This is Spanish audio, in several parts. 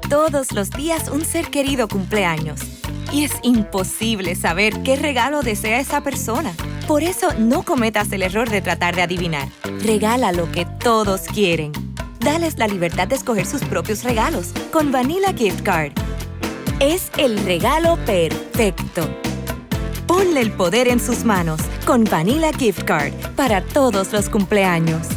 Todos los días un ser querido cumpleaños. Y es imposible saber qué regalo desea esa persona. Por eso no cometas el error de tratar de adivinar. Regala lo que todos quieren. Dales la libertad de escoger sus propios regalos con Vanilla Gift Card. Es el regalo perfecto. Ponle el poder en sus manos con Vanilla Gift Card para todos los cumpleaños.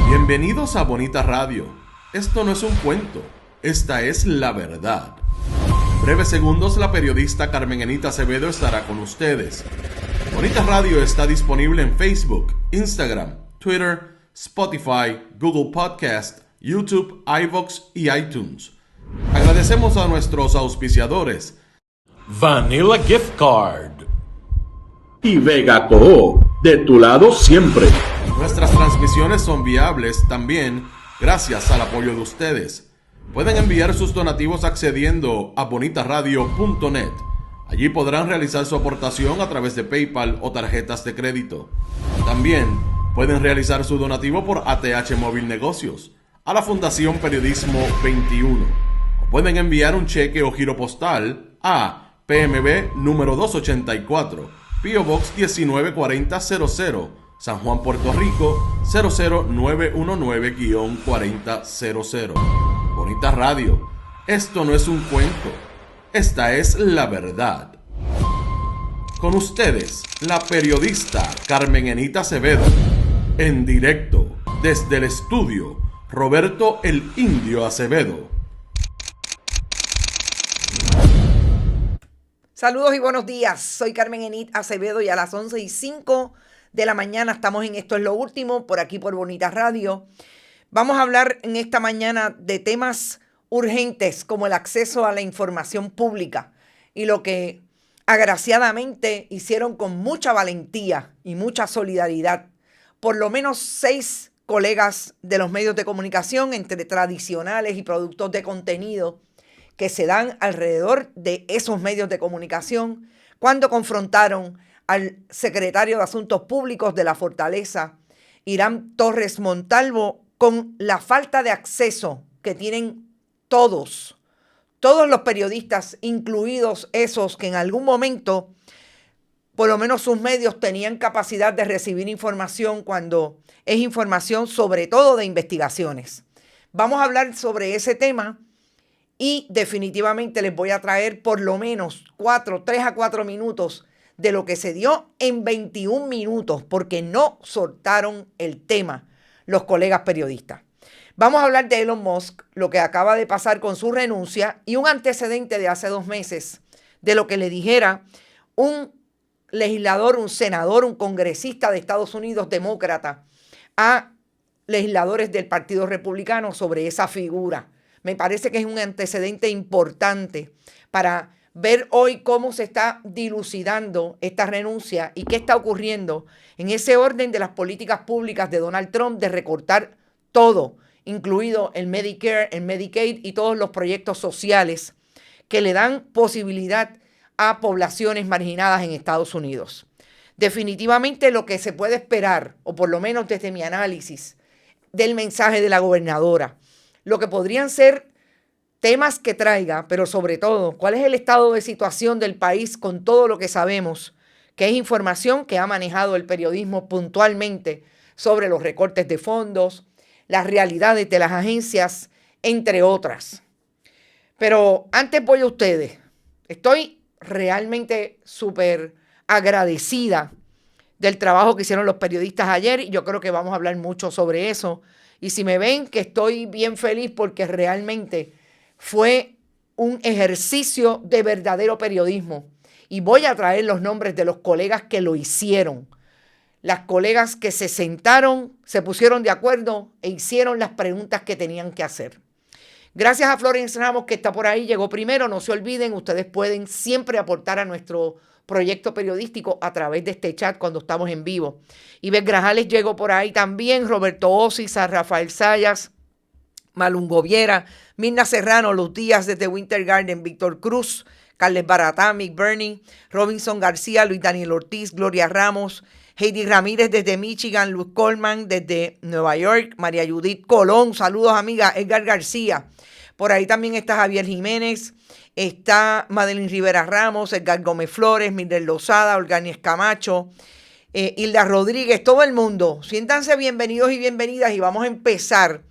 Bienvenidos a Bonita Radio. Esto no es un cuento, esta es la verdad. En breves segundos, la periodista Carmen Enita Acevedo estará con ustedes. Bonita Radio está disponible en Facebook, Instagram, Twitter, Spotify, Google Podcast, YouTube, iVoox y iTunes. Agradecemos a nuestros auspiciadores Vanilla Gift Card y Vega Coop, de tu lado siempre. Nuestras transmisiones son viables también gracias al apoyo de ustedes. Pueden enviar sus donativos accediendo a bonitaradio.net. Allí podrán realizar su aportación a través de PayPal o tarjetas de crédito. También pueden realizar su donativo por ATH Móvil Negocios a la Fundación Periodismo 21. O pueden enviar un cheque o giro postal a PMB número 284, P.O. Box 194000, San Juan, Puerto Rico 00919-4000. Bonita Radio, esto no es un cuento, esta es la verdad. Con ustedes, la periodista Carmen Enita Acevedo, en directo desde el estudio Roberto el Indio Acevedo. Saludos y buenos días, soy Carmen Enita Acevedo y a las 11:05 de la mañana estamos en Esto es lo Último, por aquí por Bonita Radio. Vamos a hablar en esta mañana de temas urgentes como el acceso a la información pública y lo que agraciadamente hicieron con mucha valentía y mucha solidaridad por lo menos 6 colegas de los medios de comunicación, entre tradicionales y productos de contenido, que se dan alrededor de esos medios de comunicación cuando confrontaron al secretario de Asuntos Públicos de la Fortaleza, Irán Torres Montalvo, con la falta de acceso que tienen todos los periodistas, incluidos esos que en algún momento, por lo menos sus medios, tenían capacidad de recibir información cuando es información sobre todo de investigaciones. Vamos a hablar sobre ese tema y definitivamente les voy a traer por lo menos 3 a 4 minutos de lo que se dio en 21 minutos, porque no soltaron el tema los colegas periodistas. Vamos a hablar de Elon Musk, lo que acaba de pasar con su renuncia y un antecedente de hace 2 meses de lo que le dijera un legislador, un senador, un congresista de Estados Unidos, demócrata, a legisladores del Partido Republicano sobre esa figura. Me parece que es un antecedente importante para ver hoy cómo se está dilucidando esta renuncia y qué está ocurriendo en ese orden de las políticas públicas de Donald Trump de recortar todo, incluido el Medicare, el Medicaid y todos los proyectos sociales que le dan posibilidad a poblaciones marginadas en Estados Unidos. Definitivamente lo que se puede esperar, o por lo menos desde mi análisis del mensaje de la gobernadora, lo que podrían ser temas que traiga, pero sobre todo, cuál es el estado de situación del país con todo lo que sabemos, que es información que ha manejado el periodismo puntualmente sobre los recortes de fondos, las realidades de las agencias, entre otras. Pero antes voy a ustedes. Estoy realmente súper agradecida del trabajo que hicieron los periodistas ayer y yo creo que vamos a hablar mucho sobre eso. Y si me ven que estoy bien feliz porque realmente fue un ejercicio de verdadero periodismo. Y voy a traer los nombres de los colegas que lo hicieron. Las colegas que se sentaron, se pusieron de acuerdo e hicieron las preguntas que tenían que hacer. Gracias a Florence Ramos, que está por ahí, llegó primero. No se olviden, ustedes pueden siempre aportar a nuestro proyecto periodístico a través de este chat cuando estamos en vivo. Ives Grajales llegó por ahí también, Roberto Osis, Rafael Sayas, Malungo Viera, Mirna Serrano, Luz Díaz desde Winter Garden, Víctor Cruz, Carles Baratá, Mick Bernie, Robinson García, Luis Daniel Ortiz, Gloria Ramos, Heidi Ramírez desde Michigan, Luz Coleman desde Nueva York, María Judith Colón, saludos amiga, Edgar García. Por ahí también está Javier Jiménez, está Madeline Rivera Ramos, Edgar Gómez Flores, Mildred Lozada, Olganis Camacho, Hilda Rodríguez, todo el mundo. Siéntanse bienvenidos y bienvenidas y vamos a empezar,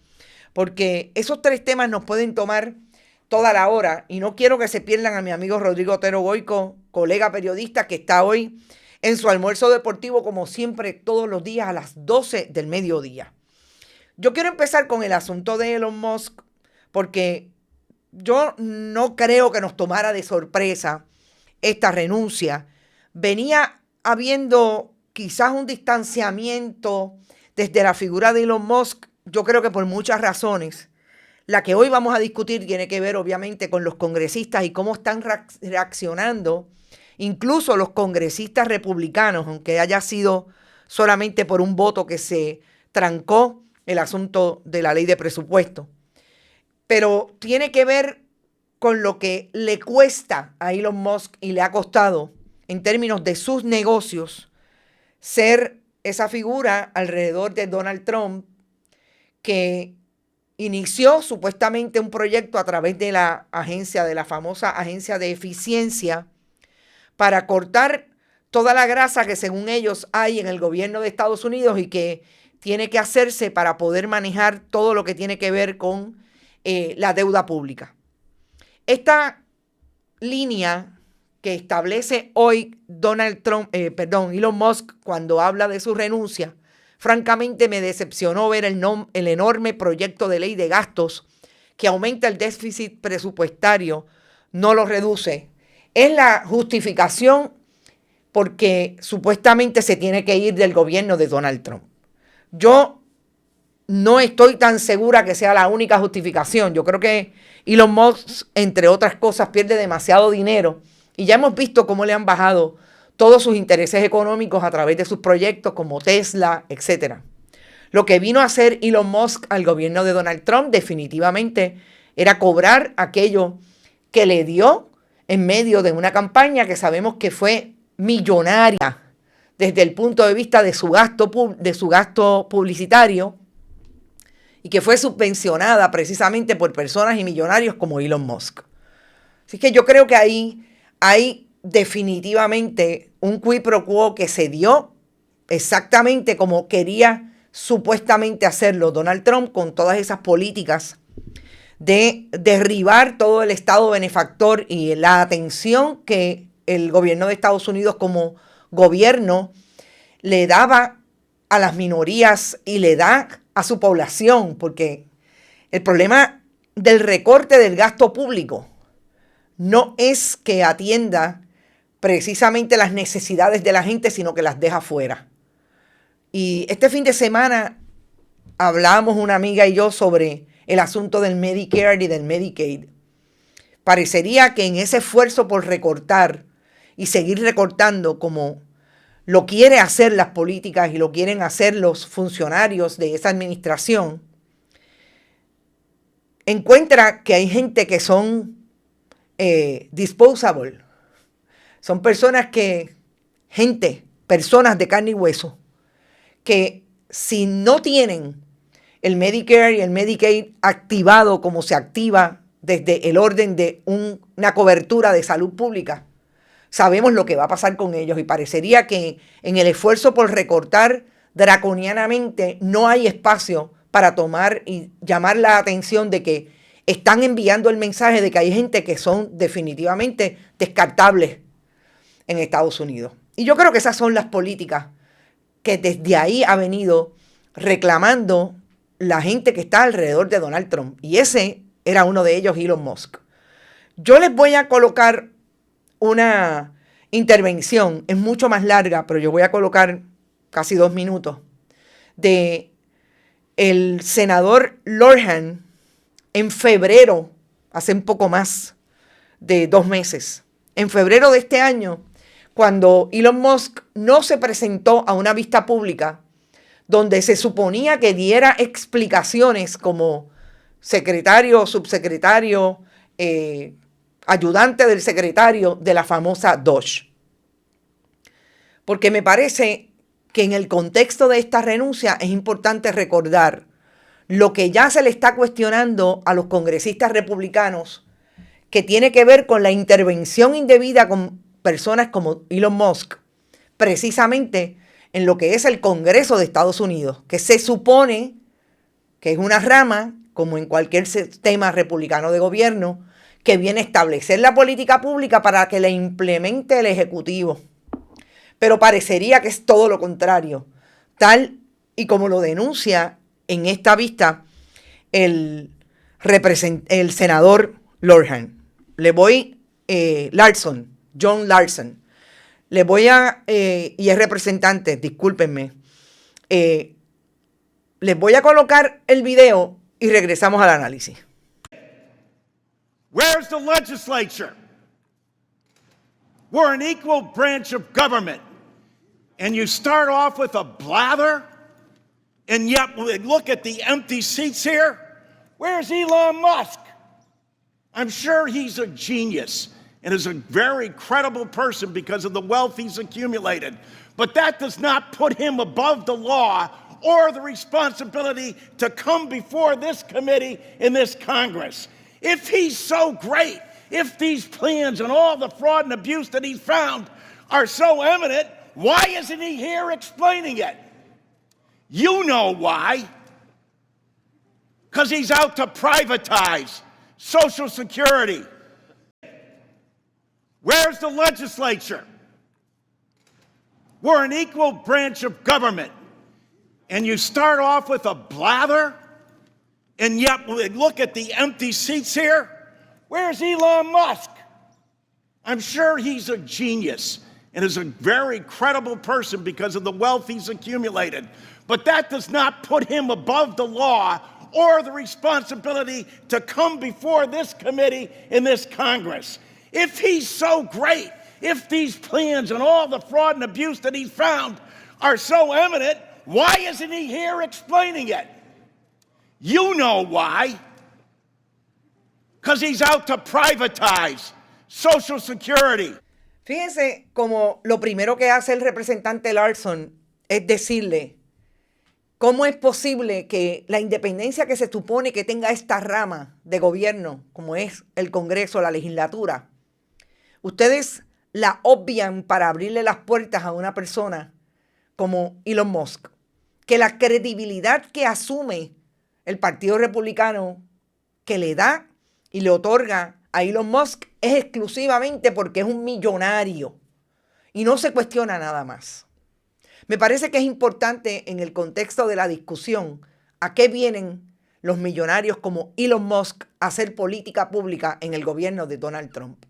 porque esos 3 temas nos pueden tomar toda la hora y no quiero que se pierdan a mi amigo Rodrigo Otero Goico, colega periodista que está hoy en su almuerzo deportivo, como siempre, todos los días a las 12 del mediodía. Yo quiero empezar con el asunto de Elon Musk, porque yo no creo que nos tomara de sorpresa esta renuncia. Venía habiendo quizás un distanciamiento desde la figura de Elon Musk, yo creo que por muchas razones. La que hoy vamos a discutir tiene que ver obviamente con los congresistas y cómo están reaccionando, incluso los congresistas republicanos, aunque haya sido solamente por un voto que se trancó el asunto de la ley de presupuesto. Pero tiene que ver con lo que le cuesta a Elon Musk y le ha costado en términos de sus negocios ser esa figura alrededor de Donald Trump que inició supuestamente un proyecto a través de la famosa agencia de eficiencia para cortar toda la grasa que según ellos hay en el gobierno de Estados Unidos y que tiene que hacerse para poder manejar todo lo que tiene que ver con la deuda pública. Esta línea que establece hoy Elon Musk cuando habla de su renuncia, francamente me decepcionó ver el enorme proyecto de ley de gastos que aumenta el déficit presupuestario, no lo reduce. Es la justificación porque supuestamente se tiene que ir del gobierno de Donald Trump. Yo no estoy tan segura que sea la única justificación. Yo creo que Elon Musk, entre otras cosas, pierde demasiado dinero y ya hemos visto cómo le han bajado todos sus intereses económicos a través de sus proyectos como Tesla, etc. Lo que vino a hacer Elon Musk al gobierno de Donald Trump definitivamente era cobrar aquello que le dio en medio de una campaña que sabemos que fue millonaria desde el punto de vista de su gasto publicitario y que fue subvencionada precisamente por personas y millonarios como Elon Musk. Así que yo creo que ahí hay definitivamente un quid pro quo que se dio exactamente como quería supuestamente hacerlo Donald Trump con todas esas políticas de derribar todo el Estado benefactor y la atención que el gobierno de Estados Unidos como gobierno le daba a las minorías y le da a su población, porque el problema del recorte del gasto público no es que atienda precisamente las necesidades de la gente, sino que las deja fuera. Y este fin de semana hablábamos una amiga y yo sobre el asunto del Medicare y del Medicaid. Parecería que en ese esfuerzo por recortar y seguir recortando como lo quiere hacer las políticas y lo quieren hacer los funcionarios de esa administración, encuentra que hay gente que son disposable. Son personas personas de carne y hueso, que si no tienen el Medicare y el Medicaid activado como se activa desde el orden de una cobertura de salud pública, sabemos lo que va a pasar con ellos y parecería que en el esfuerzo por recortar draconianamente no hay espacio para tomar y llamar la atención de que están enviando el mensaje de que hay gente que son definitivamente descartables en Estados Unidos. Y yo creo que esas son las políticas que desde ahí ha venido reclamando la gente que está alrededor de Donald Trump. Y ese era uno de ellos, Elon Musk. Yo les voy a colocar una intervención, es mucho más larga, pero yo voy a colocar casi 2 minutos, de el senador Lorhan en febrero, hace un poco más de 2 meses, en febrero de este año, cuando Elon Musk no se presentó a una vista pública donde se suponía que diera explicaciones como secretario, subsecretario, ayudante del secretario de la famosa DOGE. Porque me parece que en el contexto de esta renuncia es importante recordar lo que ya se le está cuestionando a los congresistas republicanos, que tiene que ver con la intervención indebida con personas como Elon Musk, precisamente en lo que es el Congreso de Estados Unidos, que se supone que es una rama, como en cualquier sistema republicano de gobierno, que viene a establecer la política pública para que la implemente el Ejecutivo. Pero parecería que es todo lo contrario, tal y como lo denuncia en esta vista el senador Lorhan. John Larson. Y es representante, discúlpenme. Les voy a colocar el video y regresamos al análisis. Where's the legislature? We're an equal branch of government. And you start off with a blather, and yet look at the empty seats here. Where's Elon Musk? I'm sure he's a genius and is a very credible person because of the wealth he's accumulated. But that does not put him above the law or the responsibility to come before this committee in this Congress. If he's so great, if these plans and all the fraud and abuse that he's found are so eminent, why isn't he here explaining it? You know why. Because he's out to privatize Social Security. Where's the legislature? We're an equal branch of government. And you start off with a blather, and yet look at the empty seats here. Where's Elon Musk? I'm sure he's a genius and is a very credible person because of the wealth he's accumulated. But that does not put him above the law or the responsibility to come before this committee in this Congress. If he's so great, if these plans and all the fraud and abuse that he's found are so eminent, why isn't he here explaining it? You know why. Because he's out to privatize Social Security. Fíjense como lo primero que hace el representante Larson es decirle cómo es posible que la independencia que se supone que tenga esta rama de gobierno, como es el Congreso, la legislatura, ustedes la obvian para abrirle las puertas a una persona como Elon Musk, que la credibilidad que asume el Partido Republicano, que le da y le otorga a Elon Musk, es exclusivamente porque es un millonario y no se cuestiona nada más. Me parece que es importante en el contexto de la discusión a qué vienen los millonarios como Elon Musk a hacer política pública en el gobierno de Donald Trump.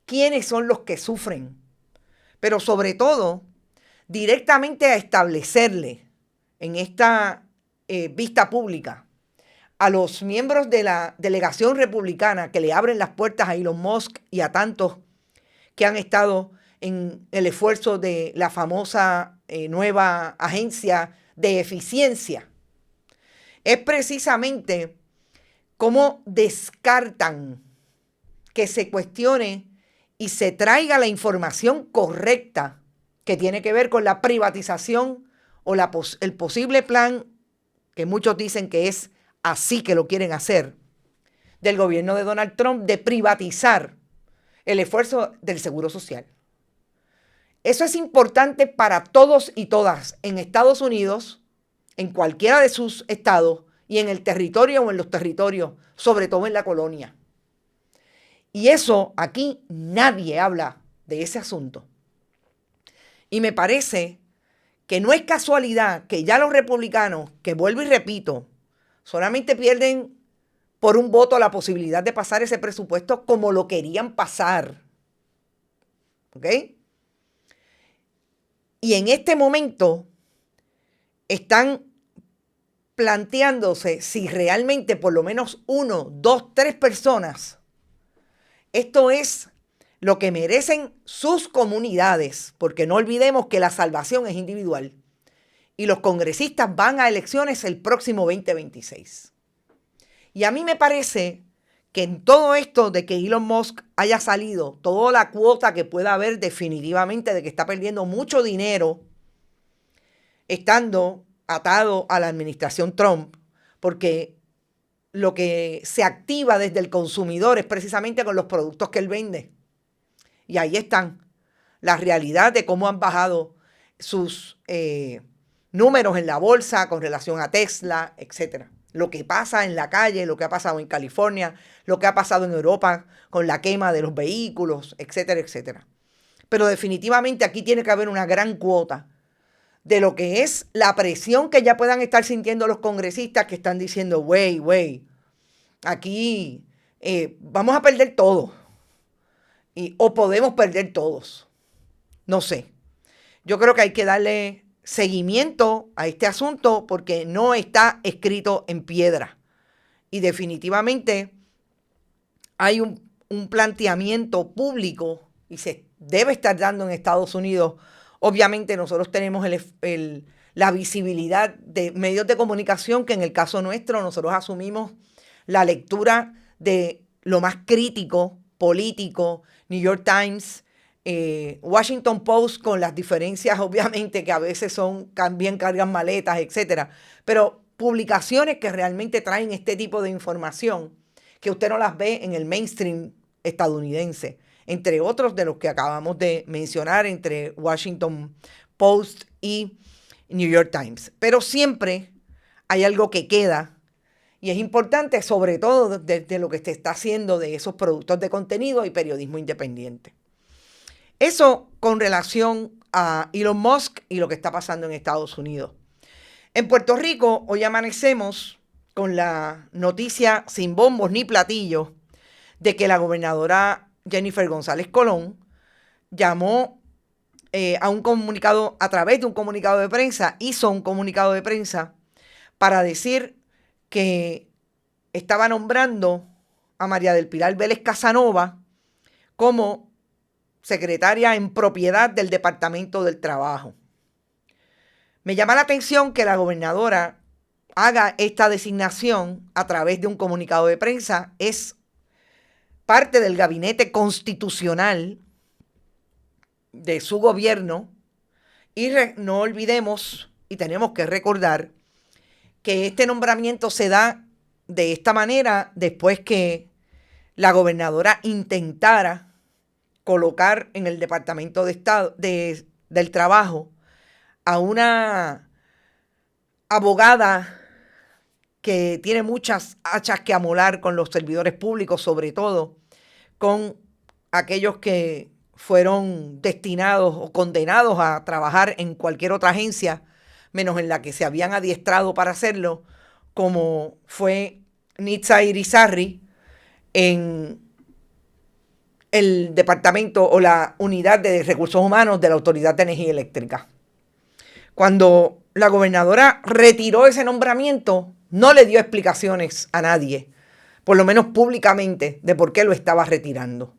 ¿Quiénes son los que sufren? Pero sobre todo, directamente a establecerle en esta vista pública a los miembros de la delegación republicana que le abren las puertas a Elon Musk y a tantos que han estado en el esfuerzo de la famosa nueva agencia de eficiencia, es precisamente cómo descartan que se cuestione y se traiga la información correcta que tiene que ver con la privatización o el posible plan, que muchos dicen que es así que lo quieren hacer, del gobierno de Donald Trump, de privatizar el esfuerzo del Seguro Social. Eso es importante para todos y todas en Estados Unidos, en cualquiera de sus estados y en el territorio o en los territorios, sobre todo en la colonia. Y eso aquí nadie habla de ese asunto. Y me parece que no es casualidad que ya los republicanos, que vuelvo y repito, solamente pierden por un voto la posibilidad de pasar ese presupuesto como lo querían pasar. ¿Ok? Y en este momento están planteándose si realmente por lo menos 1, 2, 3 personas, esto es lo que merecen sus comunidades, porque no olvidemos que la salvación es individual y los congresistas van a elecciones el próximo 2026. Y a mí me parece que en todo esto de que Elon Musk haya salido, toda la cuota que pueda haber definitivamente de que está perdiendo mucho dinero estando atado a la administración Trump, porque lo que se activa desde el consumidor es precisamente con los productos que él vende. Y ahí están la realidad de cómo han bajado sus números en la bolsa con relación a Tesla, etcétera. Lo que pasa en la calle, lo que ha pasado en California, lo que ha pasado en Europa con la quema de los vehículos, etcétera, etcétera. Pero definitivamente aquí tiene que haber una gran cuota de lo que es la presión que ya puedan estar sintiendo los congresistas que están diciendo, güey, aquí vamos a perder todo. O podemos perder todos. No sé. Yo creo que hay que darle seguimiento a este asunto porque no está escrito en piedra. Y definitivamente hay un planteamiento público y se debe estar dando en Estados Unidos. Obviamente nosotros tenemos la visibilidad de medios de comunicación que en el caso nuestro nosotros asumimos la lectura de lo más crítico, político, New York Times, Washington Post, con las diferencias obviamente que a veces también cargan maletas, etcétera, pero publicaciones que realmente traen este tipo de información que usted no las ve en el mainstream estadounidense, entre otros de los que acabamos de mencionar, entre Washington Post y New York Times. Pero siempre hay algo que queda y es importante, sobre todo desde lo que se está haciendo de esos productos de contenido y periodismo independiente. Eso con relación a Elon Musk y lo que está pasando en Estados Unidos. En Puerto Rico hoy amanecemos con la noticia sin bombos ni platillos de que la gobernadora Jennifer González Colón llamó a través de un comunicado de prensa, hizo un comunicado de prensa para decir que estaba nombrando a María del Pilar Vélez Casanova como secretaria en propiedad del Departamento del Trabajo. Me llama la atención que la gobernadora haga esta designación a través de un comunicado de prensa. Es parte del gabinete constitucional de su gobierno y no olvidemos y tenemos que recordar que este nombramiento se da de esta manera después que la gobernadora intentara colocar en el Departamento de Estado del Trabajo a una abogada que tiene muchas hachas que amolar con los servidores públicos, sobre todo con aquellos que fueron destinados o condenados a trabajar en cualquier otra agencia, menos en la que se habían adiestrado para hacerlo, como fue Nitza Irizarry en el departamento o la unidad de recursos humanos de la Autoridad de Energía Eléctrica. Cuando la gobernadora retiró ese nombramiento, no le dio explicaciones a nadie, por lo menos públicamente, de por qué lo estaba retirando.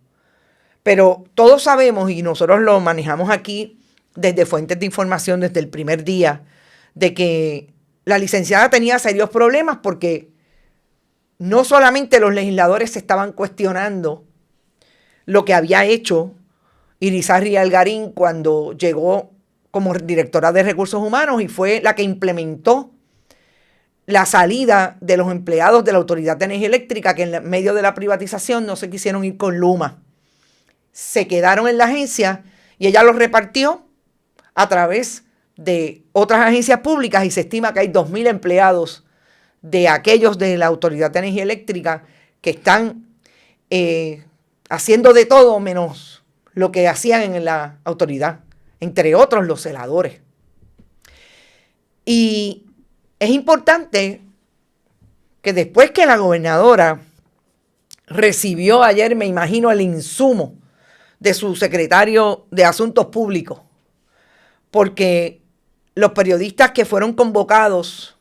Pero todos sabemos, y nosotros lo manejamos aquí desde fuentes de información desde el primer día, de que la licenciada tenía serios problemas porque no solamente los legisladores se estaban cuestionando lo que había hecho Irizarry Algarín cuando llegó como directora de recursos humanos y fue la que implementó la salida de los empleados de la Autoridad de Energía Eléctrica, que en medio de la privatización no se quisieron ir con Luma. Se quedaron en la agencia y ella los repartió a través de otras agencias públicas y se estima que hay 2,000 empleados de aquellos de la Autoridad de Energía Eléctrica que están haciendo de todo menos lo que hacían en la autoridad, entre otros los celadores. Y es importante que después que la gobernadora recibió ayer, me imagino, el insumo de su secretario de Asuntos Públicos, porque los periodistas que fueron convocados,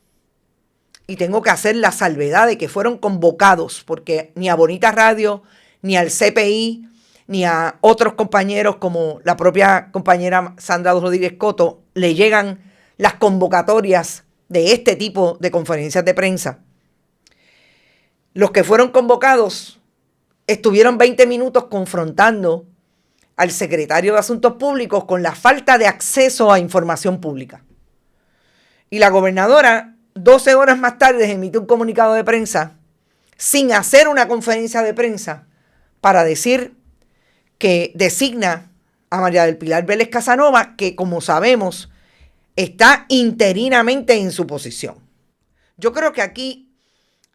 y tengo que hacer la salvedad de que fueron convocados, porque ni a Bonita Radio, ni al CPI, ni a otros compañeros como la propia compañera Sandra Rodríguez Coto, le llegan las convocatorias de este tipo de conferencias de prensa. Los que fueron convocados estuvieron 20 minutos confrontando al secretario de Asuntos Públicos con la falta de acceso a información pública. Y la gobernadora, 12 horas más tarde, emite un comunicado de prensa sin hacer una conferencia de prensa para decir que designa a María del Pilar Vélez Casanova, que como sabemos está interinamente en su posición. Yo creo que aquí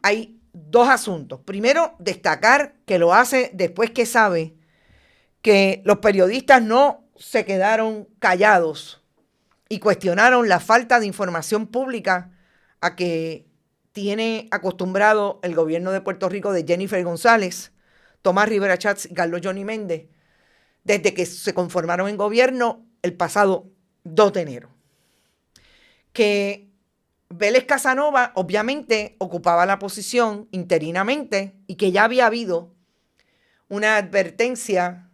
hay dos asuntos. Primero, destacar que lo hace después que sabe que los periodistas no se quedaron callados y cuestionaron la falta de información pública a que tiene acostumbrado el gobierno de Puerto Rico de Jennifer González, Tomás Rivera Chats y Carlos Johnny Méndez, desde que se conformaron en gobierno el pasado 2 de enero. Que Vélez Casanova obviamente ocupaba la posición interinamente y que ya había habido una advertencia,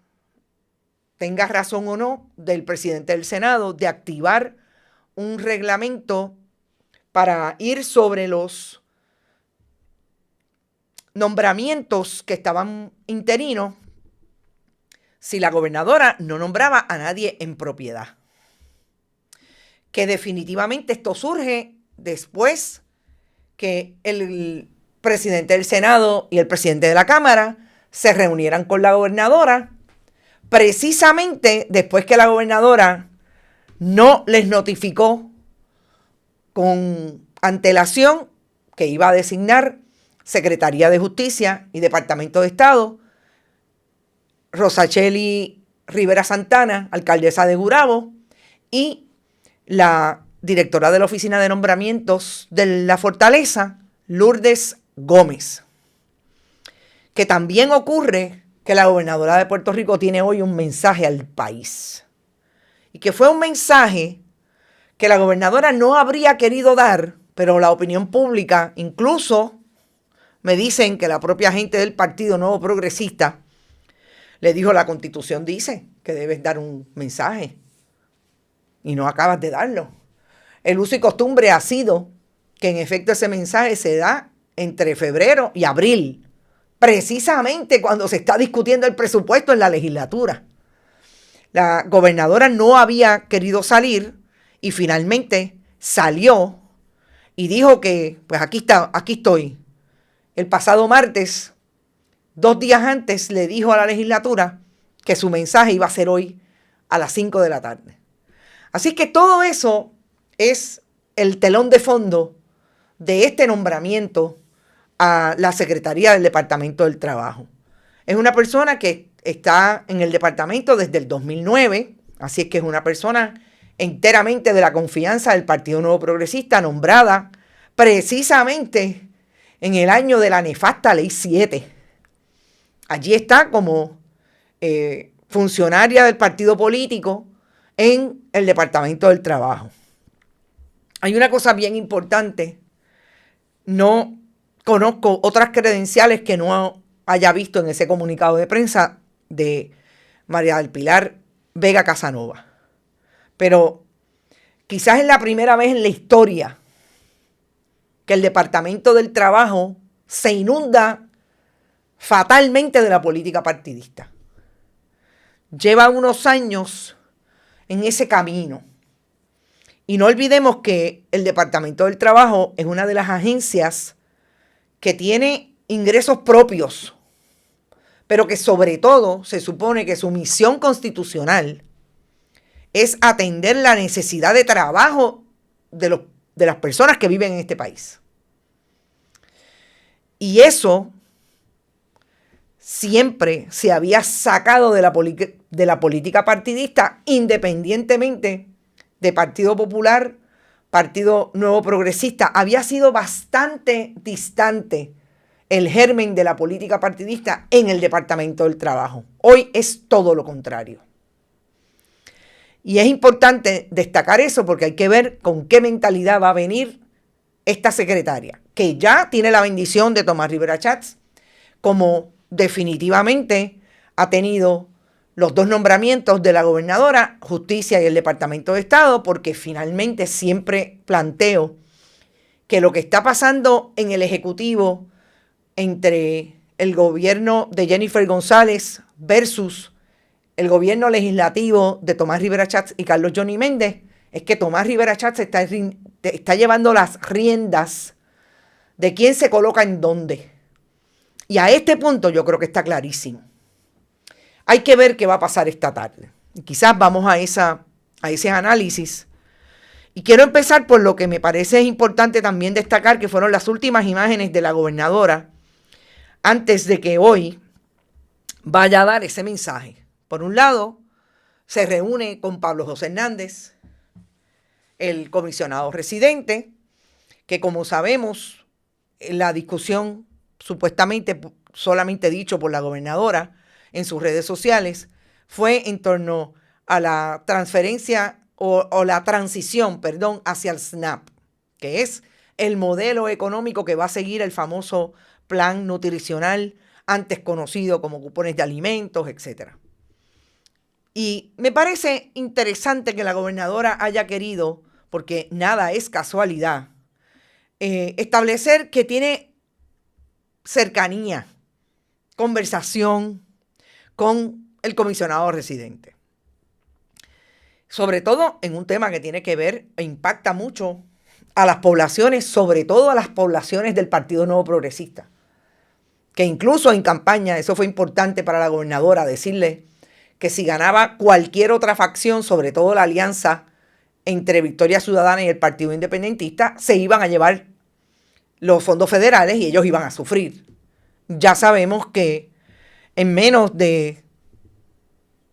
tenga razón o no, del presidente del Senado de activar un reglamento para ir sobre los nombramientos que estaban interinos si la gobernadora no nombraba a nadie en propiedad. Que definitivamente esto surge después que el presidente del Senado y el presidente de la Cámara se reunieran con la gobernadora, precisamente después que la gobernadora no les notificó con antelación que iba a designar Secretaría de Justicia y Departamento de Estado, Rosacheli Rivera Santana, alcaldesa de Gurabo, y la directora de la Oficina de Nombramientos de la Fortaleza, Lourdes Gómez. Que también ocurre que la gobernadora de Puerto Rico tiene hoy un mensaje al país. Y que fue un mensaje que la gobernadora no habría querido dar, pero la opinión pública, incluso me dicen que la propia gente del Partido Nuevo Progresista le dijo: la Constitución dice que debes dar un mensaje y no acabas de darlo. El uso y costumbre ha sido que en efecto ese mensaje se da entre febrero y abril, precisamente cuando se está discutiendo el presupuesto en la legislatura. La gobernadora no había querido salir y finalmente salió y dijo que pues aquí estoy. El pasado martes, 2 días antes, le dijo a la legislatura que su mensaje iba a ser hoy a las 5 de la tarde. Así que todo eso es el telón de fondo de este nombramiento a la Secretaría del Departamento del Trabajo. Es una persona que está en el departamento desde el 2009, así es que es una persona enteramente de la confianza del Partido Nuevo Progresista, nombrada precisamente en el año de la nefasta Ley 7. Allí está como funcionaria del partido político en el Departamento del Trabajo. Hay una cosa bien importante. No conozco otras credenciales que no haya visto en ese comunicado de prensa de María del Pilar Vega Casanova. Pero quizás es la primera vez en la historia que el Departamento del Trabajo se inunda fatalmente de la política partidista. Lleva unos años en ese camino. Y no olvidemos que el Departamento del Trabajo es una de las agencias que tiene ingresos propios, pero que sobre todo se supone que su misión constitucional es atender la necesidad de trabajo de las personas que viven en este país. Y eso siempre se había sacado de la política partidista, independientemente de Partido Popular, Partido Nuevo Progresista. Había sido bastante distante el germen de la política partidista en el Departamento del Trabajo. Hoy es todo lo contrario. Y es importante destacar eso porque hay que ver con qué mentalidad va a venir esta secretaria, que ya tiene la bendición de Tomás Rivera Chats, como definitivamente ha tenido los 2 nombramientos de la gobernadora, Justicia y el Departamento de Estado, porque finalmente siempre planteo que lo que está pasando en el Ejecutivo entre el gobierno de Jennifer González versus el gobierno legislativo de Tomás Rivera Chats y Carlos Johnny Méndez es que Tomás Rivera Chatz está llevando las riendas de quién se coloca en dónde. Y a este punto yo creo que está clarísimo. Hay que ver qué va a pasar esta tarde. Y quizás vamos a ese análisis. Y quiero empezar por lo que me parece importante también destacar, que fueron las últimas imágenes de la gobernadora antes de que hoy vaya a dar ese mensaje. Por un lado, se reúne con Pablo José Hernández, el comisionado residente, que como sabemos, la discusión supuestamente solamente dicho por la gobernadora en sus redes sociales fue en torno a la transferencia o la transición, hacia el SNAP, que es el modelo económico que va a seguir el famoso plan nutricional, antes conocido como cupones de alimentos, etc. Y me parece interesante que la gobernadora haya querido, porque nada es casualidad, establecer que tiene cercanía, conversación con el comisionado residente. Sobre todo en un tema que tiene que ver e impacta mucho a las poblaciones, sobre todo a las poblaciones del Partido Nuevo Progresista. Que incluso en campaña, eso fue importante para la gobernadora, decirle que si ganaba cualquier otra facción, sobre todo la alianza entre Victoria Ciudadana y el Partido Independentista, se iban a llevar los fondos federales y ellos iban a sufrir. Ya sabemos que en menos de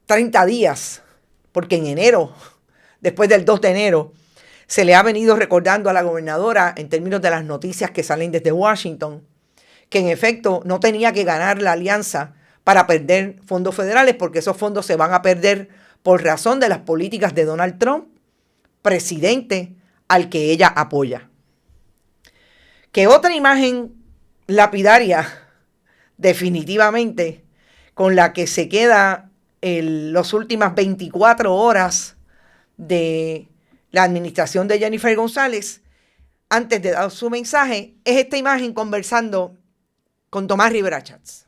30 días, porque en enero, después del 2 de enero, se le ha venido recordando a la gobernadora, en términos de las noticias que salen desde Washington, que en efecto no tenía que ganar la alianza para perder fondos federales, porque esos fondos se van a perder por razón de las políticas de Donald Trump, presidente al que ella apoya. Que otra imagen lapidaria, definitivamente, con la que se queda las últimas 24 horas de la administración de Jennifer González, antes de dar su mensaje, es esta imagen conversando con Tomás Rivera Chatz.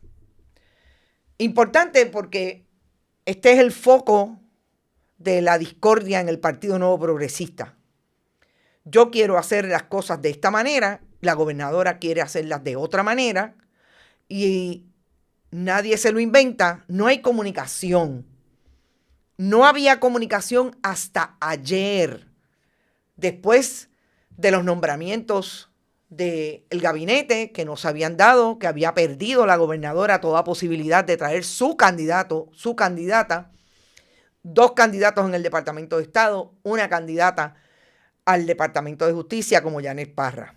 Importante porque este es el foco de la discordia en el Partido Nuevo Progresista. Yo quiero hacer las cosas de esta manera, la gobernadora quiere hacerlas de otra manera y nadie se lo inventa, no hay comunicación. No había comunicación hasta ayer, después de los nombramientos del gabinete que nos habían dado, que había perdido la gobernadora toda posibilidad de traer su candidato, su candidata, 2 candidatos en el Departamento de Estado, una candidata al Departamento de Justicia como Janet Parra.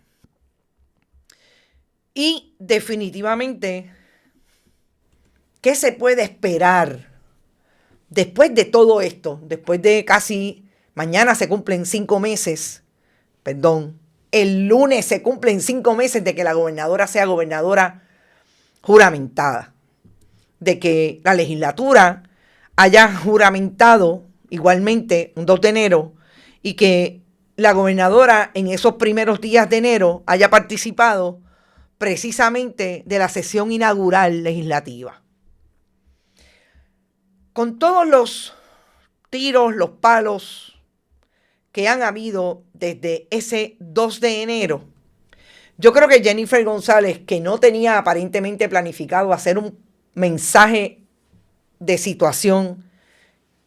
Y definitivamente, ¿qué se puede esperar después de todo esto? Después de mañana se cumplen 5 meses, el lunes se cumplen 5 meses de que la gobernadora sea gobernadora juramentada, de que la legislatura haya juramentado igualmente un 2 de enero y que la gobernadora en esos primeros días de enero haya participado precisamente de la sesión inaugural legislativa. Con todos los tiros, los palos que han habido desde ese 2 de enero, yo creo que Jennifer González, que no tenía aparentemente planificado hacer un mensaje de situación,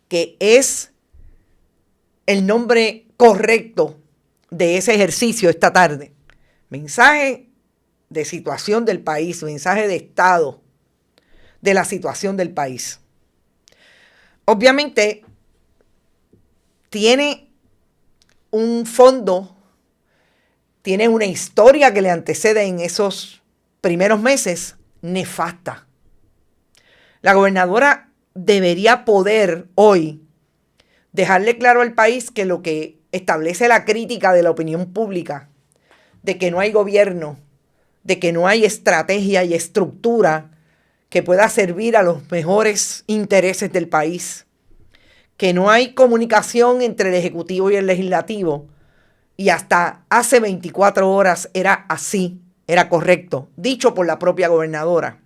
que es el nombre correcto de ese ejercicio esta tarde, mensaje de situación del país, mensaje de estado de la situación del país. Obviamente tiene un fondo, tiene una historia que le antecede en esos primeros meses nefasta. La gobernadora debería poder hoy dejarle claro al país que lo que establece la crítica de la opinión pública, de que no hay gobierno, de que no hay estrategia y estructura que pueda servir a los mejores intereses del país, que no hay comunicación entre el Ejecutivo y el Legislativo, y hasta hace 24 horas era así, era correcto, dicho por la propia gobernadora,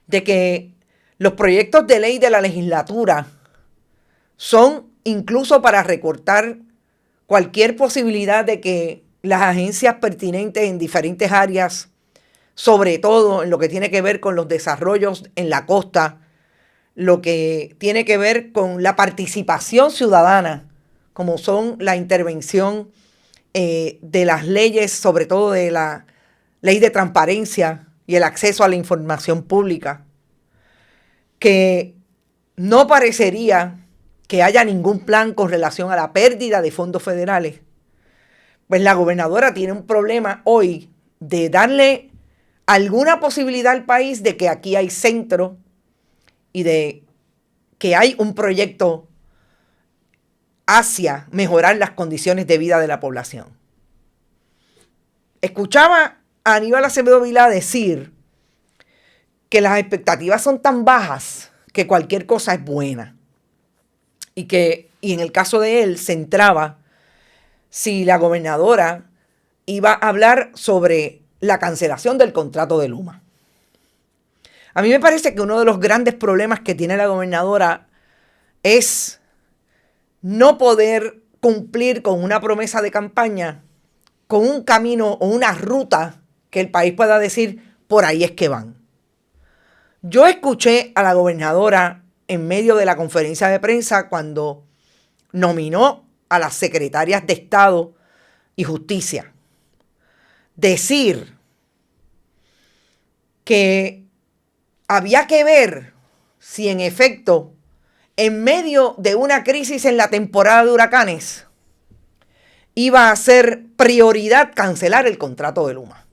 de que los proyectos de ley de la legislatura son incluso para recortar cualquier posibilidad de que las agencias pertinentes en diferentes áreas, sobre todo en lo que tiene que ver con los desarrollos en la costa, lo que tiene que ver con la participación ciudadana, como son la intervención de las leyes, sobre todo de la ley de transparencia y el acceso a la información pública, que no parecería que haya ningún plan con relación a la pérdida de fondos federales. Pues la gobernadora tiene un problema hoy de darle alguna posibilidad al país de que aquí hay centro y de que hay un proyecto hacia mejorar las condiciones de vida de la población. Escuchaba a Aníbal Acevedo Vilá decir que las expectativas son tan bajas que cualquier cosa es buena. Y en el caso de él centraba si la gobernadora iba a hablar sobre la cancelación del contrato de Luma. A mí me parece que uno de los grandes problemas que tiene la gobernadora es no poder cumplir con una promesa de campaña, con un camino o una ruta que el país pueda decir, por ahí es que van. Yo escuché a la gobernadora en medio de la conferencia de prensa cuando nominó a las secretarias de Estado y Justicia decir que había que ver si en efecto, en medio de una crisis en la temporada de huracanes, iba a ser prioridad cancelar el contrato de Luma.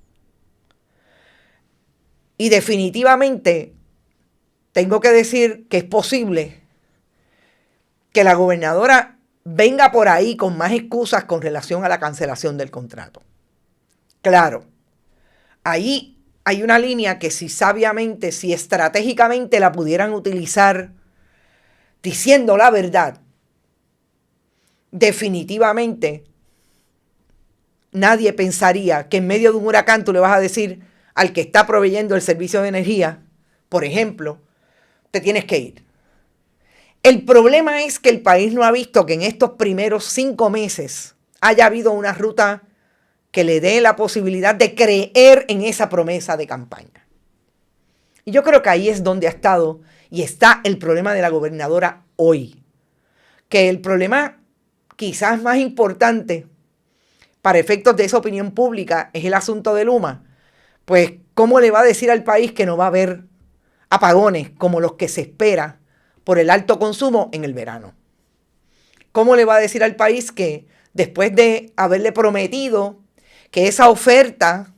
Y definitivamente tengo que decir que es posible que la gobernadora venga por ahí con más excusas con relación a la cancelación del contrato. Claro, ahí hay una línea que si sabiamente, si estratégicamente la pudieran utilizar diciendo la verdad, definitivamente nadie pensaría que en medio de un huracán tú le vas a decir al que está proveyendo el servicio de energía, por ejemplo, te tienes que ir. El problema es que el país no ha visto que en estos primeros 5 meses haya habido una ruta que le dé la posibilidad de creer en esa promesa de campaña. Y yo creo que ahí es donde ha estado y está el problema de la gobernadora hoy. Que el problema quizás más importante para efectos de esa opinión pública es el asunto de Luma. Pues, ¿cómo le va a decir al país que no va a haber apagones como los que se espera por el alto consumo en el verano? ¿Cómo le va a decir al país que después de haberle prometido que esa oferta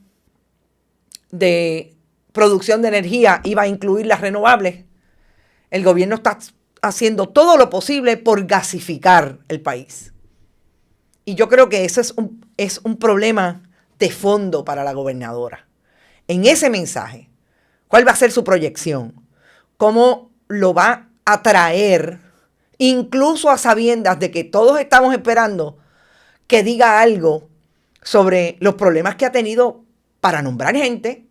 de producción de energía iba a incluir las renovables, el gobierno está haciendo todo lo posible por gasificar el país? Y yo creo que eso es un problema de fondo para la gobernadora. En ese mensaje, ¿cuál va a ser su proyección? ¿Cómo lo va a traer, incluso a sabiendas de que todos estamos esperando que diga algo sobre los problemas que ha tenido para nombrar gente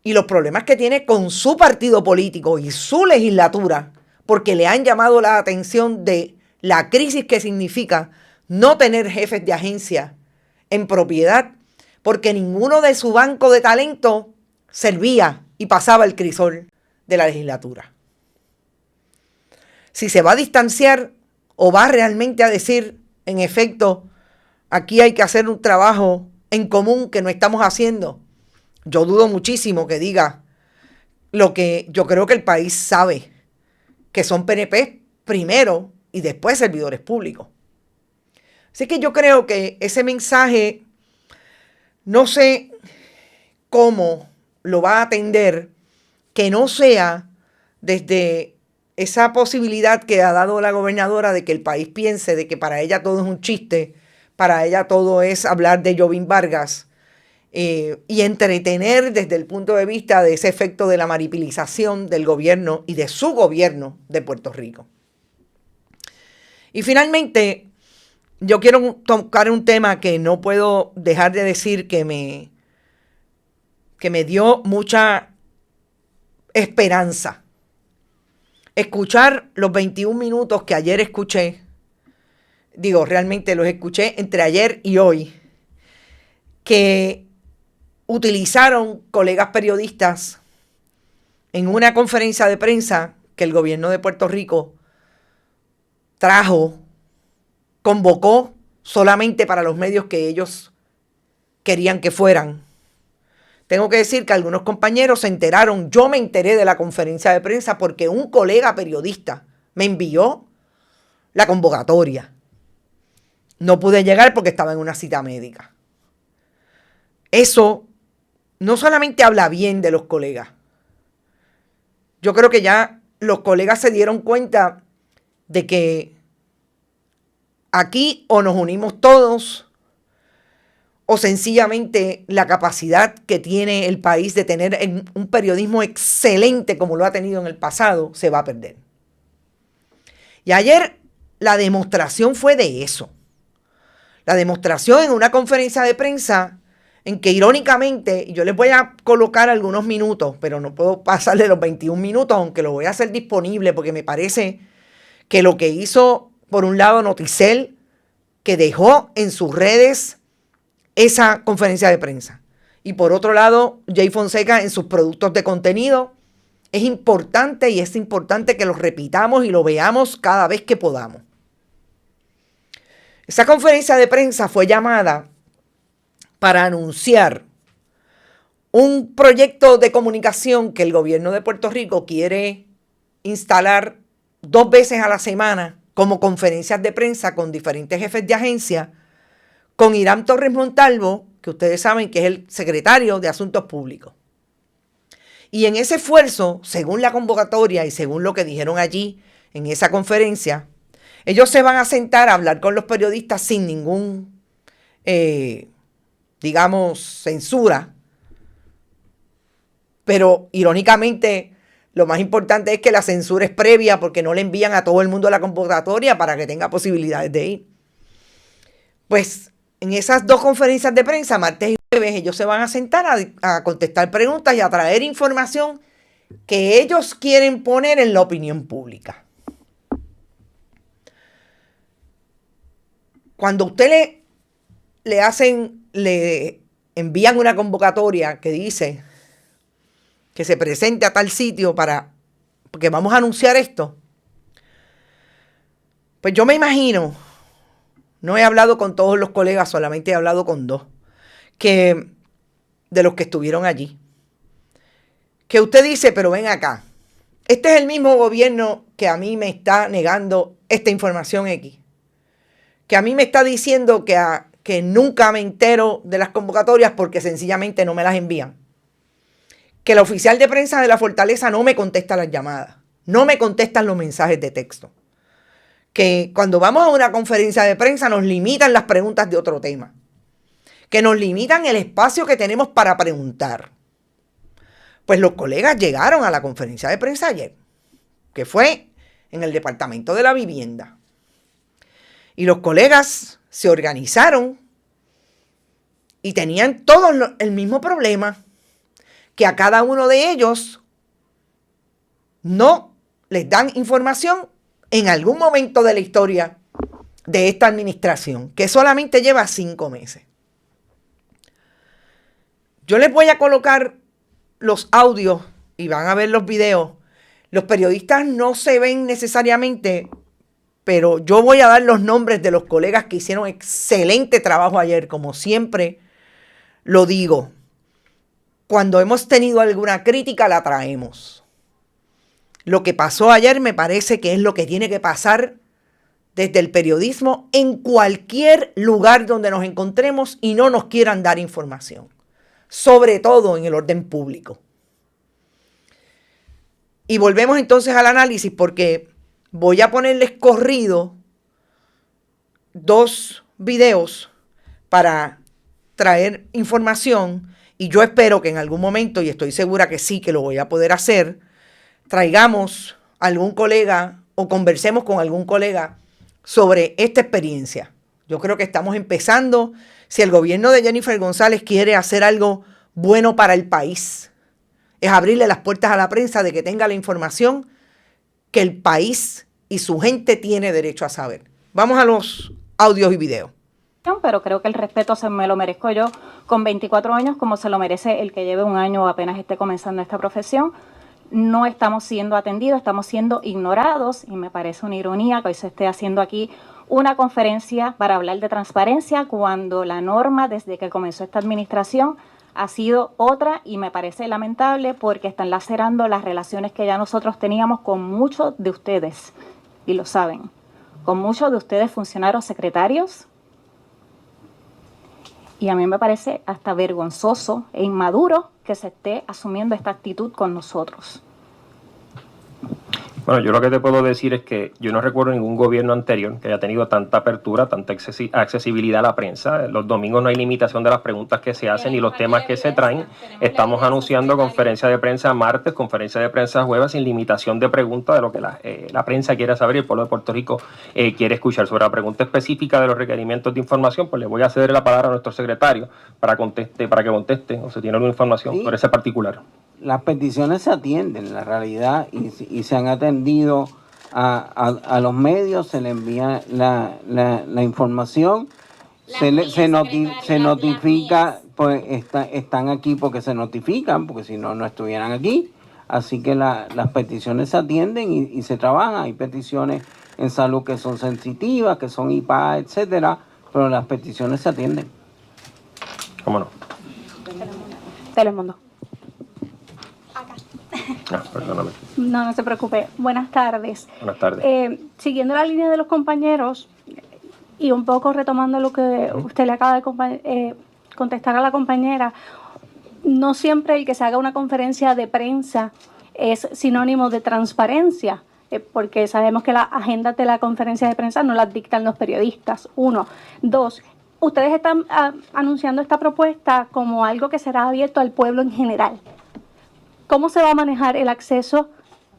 y los problemas que tiene con su partido político y su legislatura, porque le han llamado la atención de la crisis que significa no tener jefes de agencia en propiedad, porque ninguno de su banco de talento servía y pasaba el crisol de la legislatura? Si se va a distanciar o va realmente a decir, en efecto, aquí hay que hacer un trabajo en común que no estamos haciendo, yo dudo muchísimo que diga lo que yo creo que el país sabe, que son PNP primero y después servidores públicos. Así que yo creo que ese mensaje, no sé cómo lo va a atender, que no sea desde esa posibilidad que ha dado la gobernadora de que el país piense de que para ella todo es un chiste, para ella todo es hablar de Jovín Vargas y entretener desde el punto de vista de ese efecto de la maripilización del gobierno y de su gobierno de Puerto Rico. Y finalmente, yo quiero tocar un tema que no puedo dejar de decir que me dio mucha esperanza. escuchar los 21 minutos que ayer escuché, realmente los escuché entre ayer y hoy, que utilizaron colegas periodistas en una conferencia de prensa que el gobierno de Puerto Rico convocó solamente para los medios que ellos querían que fueran. Tengo que decir que algunos compañeros se enteraron, yo me enteré de la conferencia de prensa porque un colega periodista me envió la convocatoria. No pude llegar porque estaba en una cita médica. Eso no solamente habla bien de los colegas. Yo creo que ya los colegas se dieron cuenta de que aquí o nos unimos todos o sencillamente la capacidad que tiene el país de tener un periodismo excelente como lo ha tenido en el pasado se va a perder. Y ayer la demostración fue de eso. La demostración en una conferencia de prensa en que irónicamente, y yo les voy a colocar algunos minutos, pero no puedo pasarle los 21 minutos, aunque lo voy a hacer disponible porque me parece que lo que hizo, por un lado, Noticel, que dejó en sus redes esa conferencia de prensa, y por otro lado, Jay Fonseca en sus productos de contenido, es importante y es importante que los repitamos y lo veamos cada vez que podamos. Esa conferencia de prensa fue llamada para anunciar un proyecto de comunicación que el gobierno de Puerto Rico quiere instalar 2 veces a la semana como conferencias de prensa con diferentes jefes de agencia, con Irán Torres Montalvo, que ustedes saben que es el secretario de Asuntos Públicos. Y en ese esfuerzo, según la convocatoria y según lo que dijeron allí en esa conferencia, ellos se van a sentar a hablar con los periodistas sin ningún, censura. Pero irónicamente, lo más importante es que la censura es previa porque no le envían a todo el mundo la convocatoria para que tenga posibilidades de ir. Pues en esas 2 conferencias de prensa, martes y jueves, ellos se van a sentar a contestar preguntas y a traer información que ellos quieren poner en la opinión pública. Cuando usted le envían una convocatoria que dice que se presente a tal sitio porque vamos a anunciar esto, pues yo me imagino, no he hablado con todos los colegas, solamente he hablado con 2, de los que estuvieron allí, que usted dice, pero ven acá, este es el mismo gobierno que a mí me está negando esta información X, que a mí me está diciendo que nunca me entero de las convocatorias porque sencillamente no me las envían, que el oficial de prensa de la Fortaleza no me contesta las llamadas, no me contestan los mensajes de texto, que cuando vamos a una conferencia de prensa nos limitan las preguntas de otro tema, que nos limitan el espacio que tenemos para preguntar. Pues los colegas llegaron a la conferencia de prensa ayer, que fue en el Departamento de la Vivienda. Y los colegas se organizaron y tenían todos el mismo problema, que a cada uno de ellos no les dan información en algún momento de la historia de esta administración, que solamente lleva 5 meses. Yo les voy a colocar los audios y van a ver los videos. Los periodistas no se ven necesariamente, pero yo voy a dar los nombres de los colegas que hicieron excelente trabajo ayer, como siempre lo digo. Cuando hemos tenido alguna crítica, la traemos. Lo que pasó ayer me parece que es lo que tiene que pasar desde el periodismo en cualquier lugar donde nos encontremos y no nos quieran dar información, sobre todo en el orden público. Y volvemos entonces al análisis porque voy a ponerles corrido 2 videos para traer información y yo espero que en algún momento, y estoy segura que sí, que lo voy a poder hacer, traigamos a algún colega o conversemos con algún colega sobre esta experiencia. Yo creo que estamos empezando. Si el gobierno de Jennifer González quiere hacer algo bueno para el país, es abrirle las puertas a la prensa de que tenga la información que el país y su gente tiene derecho a saber. Vamos a los audios y videos. Pero creo que el respeto me lo merezco yo con 24 años como se lo merece el que lleve un año o apenas esté comenzando esta profesión. No estamos siendo atendidos, estamos siendo ignorados y me parece una ironía que hoy se esté haciendo aquí una conferencia para hablar de transparencia cuando la norma desde que comenzó esta administración ha sido otra y me parece lamentable porque están lacerando las relaciones que ya nosotros teníamos con muchos de ustedes y lo saben, con muchos de ustedes funcionarios secretarios. Y a mí me parece hasta vergonzoso e inmaduro que se esté asumiendo esta actitud con nosotros. Bueno, yo lo que te puedo decir es que yo no recuerdo ningún gobierno anterior que haya tenido tanta apertura, tanta accesibilidad a la prensa. Los domingos no hay limitación de las preguntas que se hacen y los temas que se traen. Estamos anunciando conferencia de prensa martes, conferencia de prensa jueves, sin limitación de preguntas de lo que la prensa quiere saber y el pueblo de Puerto Rico quiere escuchar. Sobre la pregunta específica de los requerimientos de información, pues le voy a ceder la palabra a nuestro secretario para que conteste o se tiene alguna información sobre ese particular. Las peticiones se atienden, en la realidad, y se han atendido a los medios, se le envía la información, se notifica, pues están aquí porque se notifican, porque si no, no estuvieran aquí. Así que las peticiones se atienden y se trabajan. Hay peticiones en salud que son sensitivas, que son IPA, etcétera, pero las peticiones se atienden. ¿Cómo no? Telemundo. Perdóname. No se preocupe. Buenas tardes. Buenas tardes. Siguiendo la línea de los compañeros y un poco retomando lo que usted le acaba de contestar a la compañera, no siempre el que se haga una conferencia de prensa es sinónimo de transparencia, porque sabemos que las agendas de la conferencia de prensa no las dictan los periodistas, 1. 2, ustedes están anunciando esta propuesta como algo que será abierto al pueblo en general. ¿Cómo se va a manejar el acceso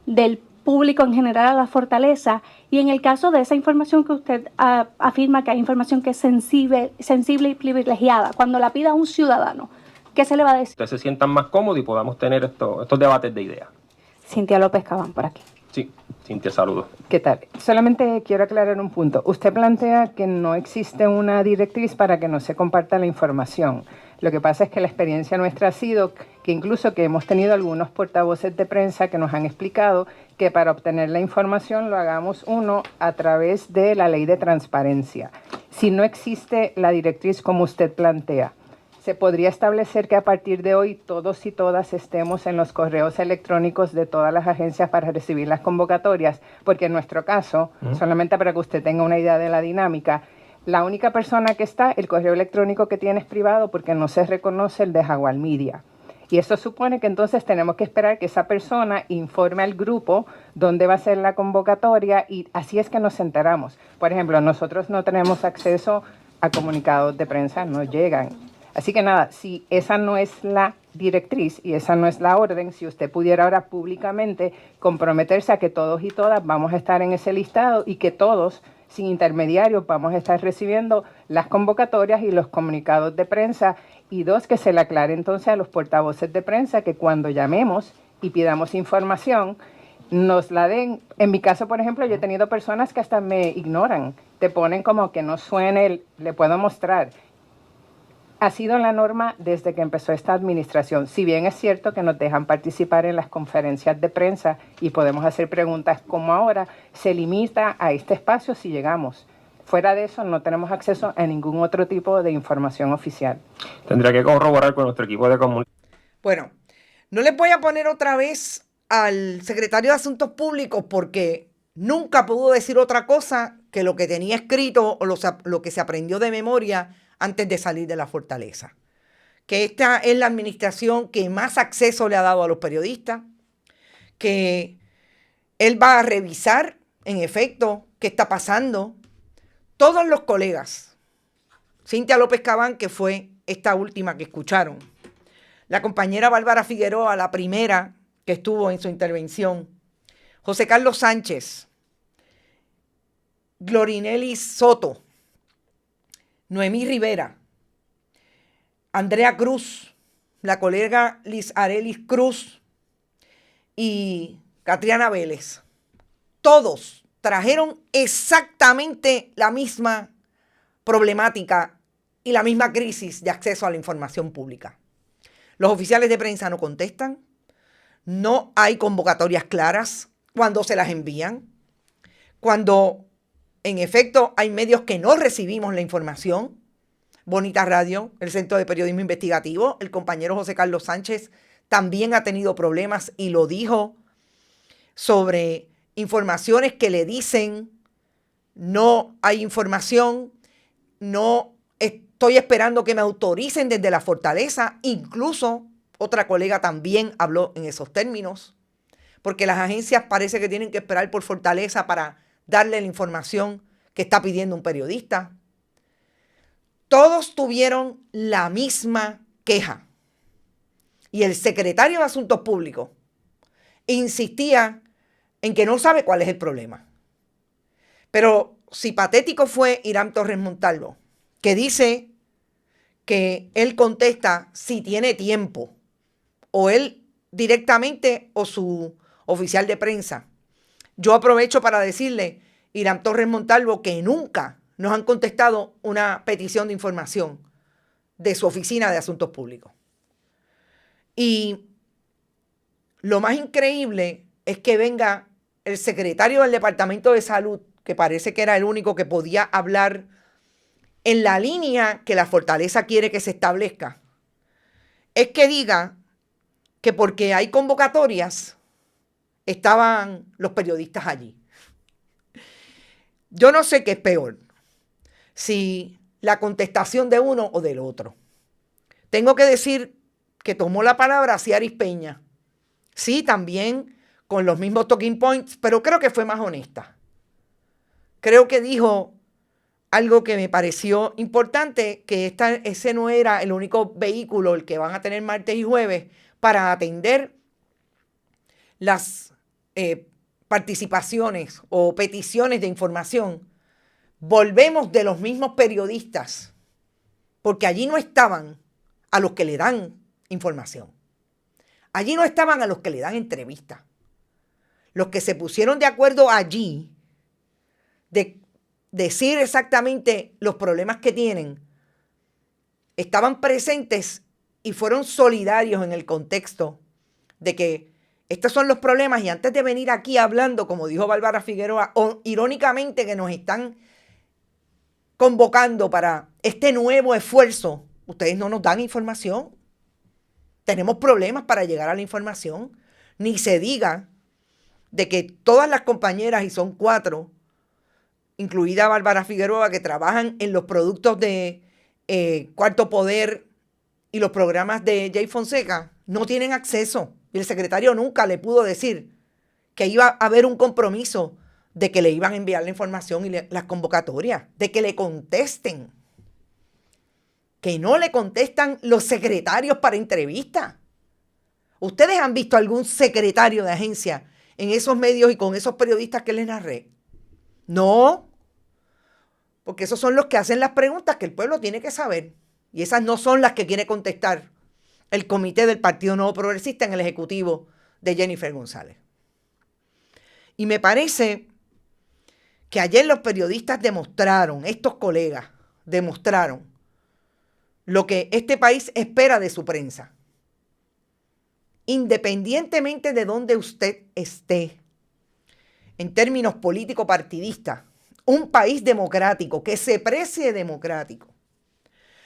del público en general a la fortaleza? Y en el caso de esa información que usted afirma que hay información que es sensible y privilegiada, cuando la pida un ciudadano, ¿qué se le va a decir? Ustedes se sientan más cómodos y podamos tener estos debates de ideas. Cintia López Cabán, por aquí. Sí, Cintia, saludos. ¿Qué tal? Solamente quiero aclarar un punto. Usted plantea que no existe una directriz para que no se comparta la información. Lo que pasa es que la experiencia nuestra ha sido que incluso que hemos tenido algunos portavoces de prensa que nos han explicado que para obtener la información lo hagamos a través de la ley de transparencia. Si no existe la directriz como usted plantea, se podría establecer que a partir de hoy todos y todas estemos en los correos electrónicos de todas las agencias para recibir las convocatorias, porque en nuestro caso, solamente para que usted tenga una idea de la dinámica, la única persona que está, el correo electrónico que tiene es privado porque no se reconoce el de Jaguar Media. Y eso supone que entonces tenemos que esperar que esa persona informe al grupo dónde va a ser la convocatoria y así es que nos enteramos. Por ejemplo, nosotros no tenemos acceso a comunicados de prensa, no llegan. Así que nada, si esa no es la directriz y esa no es la orden, si usted pudiera ahora públicamente comprometerse a que todos y todas vamos a estar en ese listado y que todos, sin intermediarios, vamos a estar recibiendo las convocatorias y los comunicados de prensa. Y 2, que se le aclare entonces a los portavoces de prensa que cuando llamemos y pidamos información, nos la den. En mi caso, por ejemplo, yo he tenido personas que hasta me ignoran, te ponen como que no suene, le puedo mostrar. Ha sido la norma desde que empezó esta administración. Si bien es cierto que nos dejan participar en las conferencias de prensa y podemos hacer preguntas como ahora, se limita a este espacio si llegamos. Fuera de eso, no tenemos acceso a ningún otro tipo de información oficial. Tendría que corroborar con nuestro equipo de comunicación. Bueno, no les voy a poner otra vez al secretario de Asuntos Públicos porque nunca pudo decir otra cosa que lo que tenía escrito o lo que se aprendió de memoria antes de salir de la fortaleza. Que esta es la administración que más acceso le ha dado a los periodistas, que él va a revisar, en efecto, qué está pasando. Todos los colegas, Cintia López Cabán, que fue esta última que escucharon, la compañera Bárbara Figueroa, la primera que estuvo en su intervención, José Carlos Sánchez, Glorinelli Soto, Noemí Rivera, Andrea Cruz, la colega Liz Arelis Cruz y Catriana Vélez. todos trajeron exactamente la misma problemática y la misma crisis de acceso a la información pública. Los oficiales de prensa no contestan, no hay convocatorias claras cuando se las envían, cuando en efecto hay medios que no recibimos la información. Bonita Radio, el Centro de Periodismo Investigativo, el compañero José Carlos Sánchez también ha tenido problemas y lo dijo sobre informaciones que le dicen no hay información, no estoy esperando que me autoricen desde la fortaleza. Incluso otra colega también habló en esos términos, porque las agencias parece que tienen que esperar por fortaleza para darle la información que está pidiendo un periodista. Todos tuvieron la misma queja. Y el secretario de Asuntos Públicos insistía en que no sabe cuál es el problema. Pero si patético fue Irán Torres Montalvo, que dice que él contesta si tiene tiempo, o él directamente o su oficial de prensa. Yo aprovecho para decirle, Irán Torres Montalvo, que nunca nos han contestado una petición de información de su oficina de Asuntos Públicos. Y lo más increíble es que venga el secretario del Departamento de Salud, que parece que era el único que podía hablar en la línea que la fortaleza quiere que se establezca, es que diga que porque hay convocatorias estaban los periodistas allí. Yo no sé qué es peor, si la contestación de uno o del otro. Tengo que decir que tomó la palabra Ciaris Peña. Sí, también con los mismos talking points, pero creo que fue más honesta. Creo que dijo algo que me pareció importante, que ese no era el único vehículo el que van a tener martes y jueves para atender las participaciones o peticiones de información. Volvemos de los mismos periodistas, porque allí no estaban a los que le dan información. Allí no estaban a los que le dan entrevistas. Los que se pusieron de acuerdo allí de decir exactamente los problemas que tienen, estaban presentes y fueron solidarios en el contexto de que estos son los problemas, y antes de venir aquí hablando, como dijo Bárbara Figueroa, irónicamente que nos están convocando para este nuevo esfuerzo, ustedes no nos dan información. Tenemos problemas para llegar a la información. Ni se diga de que todas las compañeras, y son 4, incluida Bárbara Figueroa, que trabajan en los productos de Cuarto Poder y los programas de Jay Fonseca, no tienen acceso. Y el secretario nunca le pudo decir que iba a haber un compromiso de que le iban a enviar la información y las convocatorias, de que le contesten. Que no le contestan los secretarios para entrevistas. ¿Ustedes han visto algún secretario de agencia en esos medios y con esos periodistas que les narré? No, porque esos son los que hacen las preguntas que el pueblo tiene que saber. Y esas no son las que quiere contestar el comité del Partido Nuevo Progresista en el ejecutivo de Jennifer González. Y me parece que ayer los periodistas demostraron, estos colegas demostraron lo que este país espera de su prensa. Independientemente de donde usted esté, en términos político-partidistas, un país democrático que se precie democrático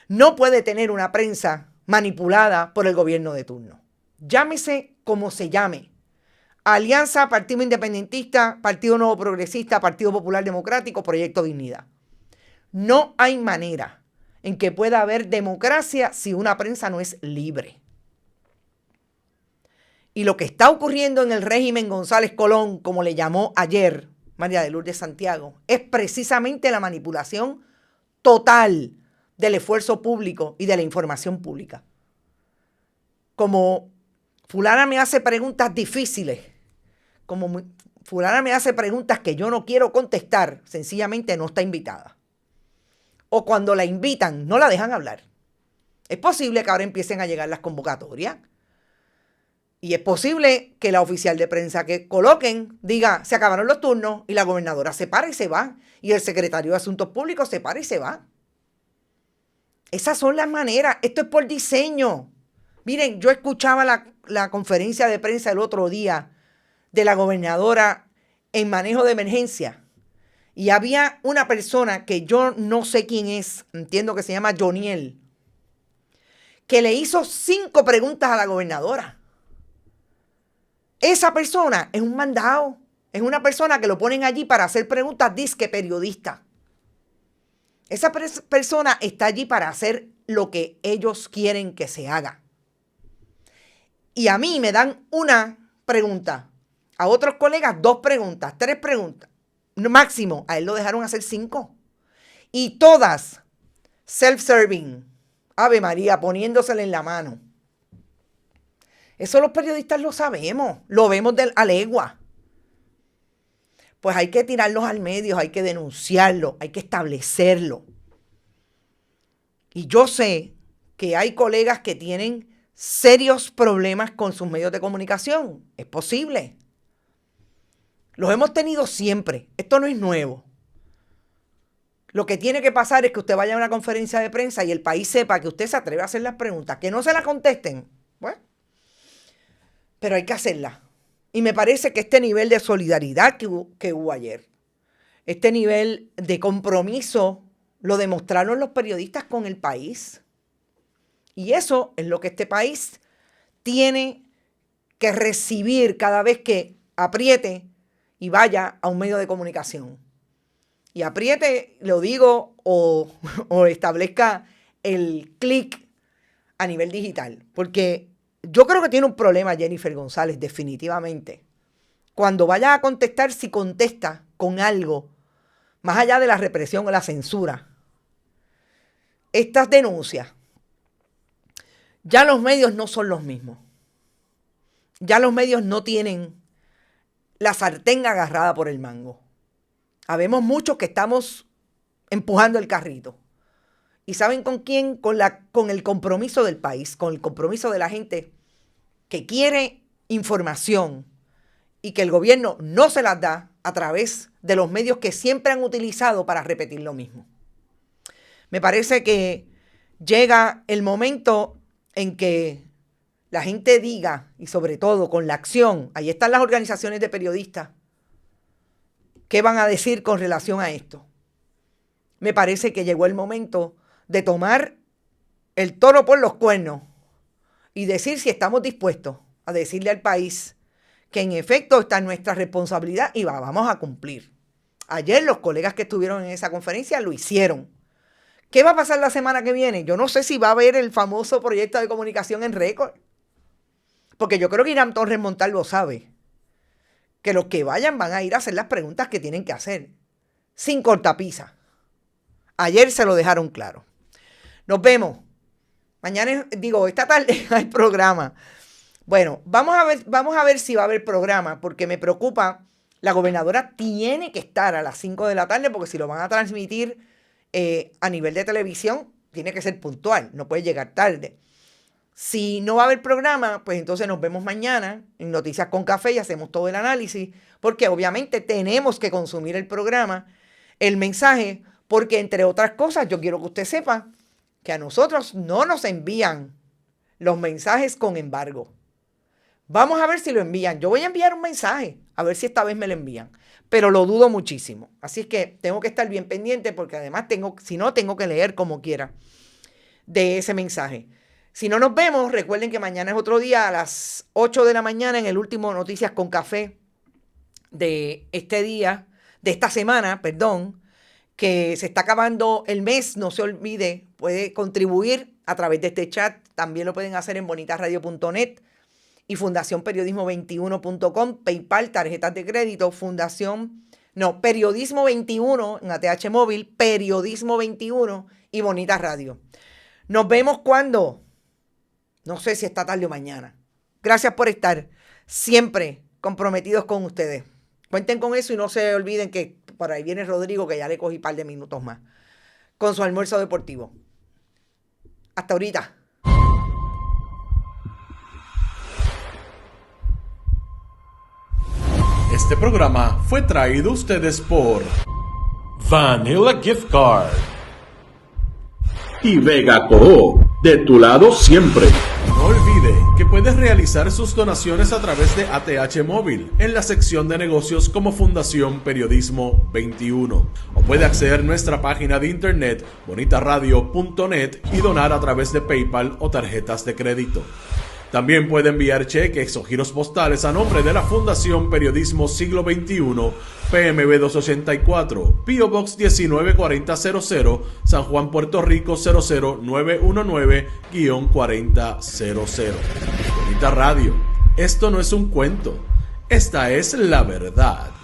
no puede tener una prensa manipulada por el gobierno de turno. Llámese como se llame. Alianza, Partido Independentista, Partido Nuevo Progresista, Partido Popular Democrático, Proyecto Dignidad. No hay manera en que pueda haber democracia si una prensa no es libre. Y lo que está ocurriendo en el régimen González Colón, como le llamó ayer María de Lourdes Santiago, es precisamente la manipulación total del esfuerzo público y de la información pública. Como fulana me hace preguntas difíciles, como fulana me hace preguntas que yo no quiero contestar, sencillamente no está invitada. O cuando la invitan, no la dejan hablar. Es posible que ahora empiecen a llegar las convocatorias Y es posible que la oficial de prensa que coloquen diga, se acabaron los turnos, y la gobernadora se para y se va. Y el secretario de Asuntos Públicos se para y se va. Esas son las maneras. Esto es por diseño. Miren, yo escuchaba la conferencia de prensa el otro día de la gobernadora en manejo de emergencia. Y había una persona que yo no sé quién es, entiendo que se llama Joniel, que le hizo 5 preguntas a la gobernadora. Esa persona es un mandado, es una persona que lo ponen allí para hacer preguntas disque periodista. Esa persona está allí para hacer lo que ellos quieren que se haga. Y a mí me dan una pregunta, a otros colegas 2 preguntas, 3 preguntas, máximo. A él lo dejaron hacer 5. Y todas self-serving. Ave María, poniéndosela en la mano. Eso los periodistas lo sabemos, lo vemos a legua. Pues hay que tirarlos al medio, hay que denunciarlo, hay que establecerlo. Y yo sé que hay colegas que tienen serios problemas con sus medios de comunicación. Es posible. Los hemos tenido siempre. Esto no es nuevo. Lo que tiene que pasar es que usted vaya a una conferencia de prensa y el país sepa que usted se atreve a hacer las preguntas. Que no se las contesten. Bueno, pero hay que hacerlas. Y me parece que este nivel de solidaridad que hubo ayer, este nivel de compromiso, lo demostraron los periodistas con el país. Y eso es lo que este país tiene que recibir cada vez que apriete y vaya a un medio de comunicación. Y apriete, lo digo, o establezca el clic a nivel digital. Porque yo creo que tiene un problema Jennifer González, definitivamente. Cuando vaya a contestar, si contesta con algo, más allá de la represión o la censura, estas denuncias, ya los medios no son los mismos. Ya los medios no tienen la sartén agarrada por el mango. Habemos muchos que estamos empujando el carrito. ¿Y saben con quién? Con el compromiso del país, con el compromiso de la gente que quiere información y que el gobierno no se las da a través de los medios que siempre han utilizado para repetir lo mismo. Me parece que llega el momento en que la gente diga, y sobre todo con la acción, ahí están las organizaciones de periodistas, ¿qué van a decir con relación a esto? Me parece que llegó el momento de tomar el toro por los cuernos y decir si estamos dispuestos a decirle al país que en efecto está en nuestra responsabilidad y vamos a cumplir. Ayer los colegas que estuvieron en esa conferencia lo hicieron. ¿Qué va a pasar la semana que viene? Yo no sé si va a haber el famoso proyecto de comunicación en récord. Porque yo creo que Irán Torres Montalvo sabe que los que vayan van a ir a hacer las preguntas que tienen que hacer. Sin cortapisa. Ayer se lo dejaron claro. Nos vemos. Mañana, esta tarde hay programa. Bueno, vamos a ver si va a haber programa, porque me preocupa. La gobernadora tiene que estar a las 5 de la tarde, porque si lo van a transmitir a nivel de televisión, tiene que ser puntual, no puede llegar tarde. Si no va a haber programa, pues entonces nos vemos mañana en Noticias con Café y hacemos todo el análisis, porque obviamente tenemos que consumir el programa, el mensaje, porque entre otras cosas yo quiero que usted sepa que a nosotros no nos envían los mensajes con embargo. Vamos a ver si lo envían. Yo voy a enviar un mensaje, a ver si esta vez me lo envían, pero lo dudo muchísimo. Así es que tengo que estar bien pendiente, porque además tengo que leer como quiera de ese mensaje. Si no nos vemos, recuerden que mañana es otro día a las 8 de la mañana en el último Noticias con Café de esta semana, que se está acabando el mes. No se olvide, puede contribuir a través de este chat. También lo pueden hacer en bonitasradio.net y fundacionperiodismo21.com, PayPal, tarjetas de crédito, Periodismo 21 en ATH Móvil, Periodismo 21 y Bonitas Radio. Nos vemos cuando... No sé si esta tarde o mañana. Gracias por estar siempre comprometidos con ustedes. Cuenten con eso y no se olviden que por ahí viene Rodrigo, que ya le cogí un par de minutos más, con su almuerzo deportivo. Hasta ahorita. Este programa fue traído a ustedes por Vanilla Gift Card y Vega Coop, de tu lado siempre. No olvide que puedes realizar sus donaciones a través de ATH Móvil en la sección de negocios como Fundación Periodismo 21, o puede acceder a nuestra página de internet bonitaradio.net y donar a través de PayPal o tarjetas de crédito. También puede enviar cheques o giros postales a nombre de la Fundación Periodismo Siglo XXI, PMB 284, P.O. Box 194000, San Juan, Puerto Rico 00919-4000. Bonita Radio, esto no es un cuento, esta es la verdad.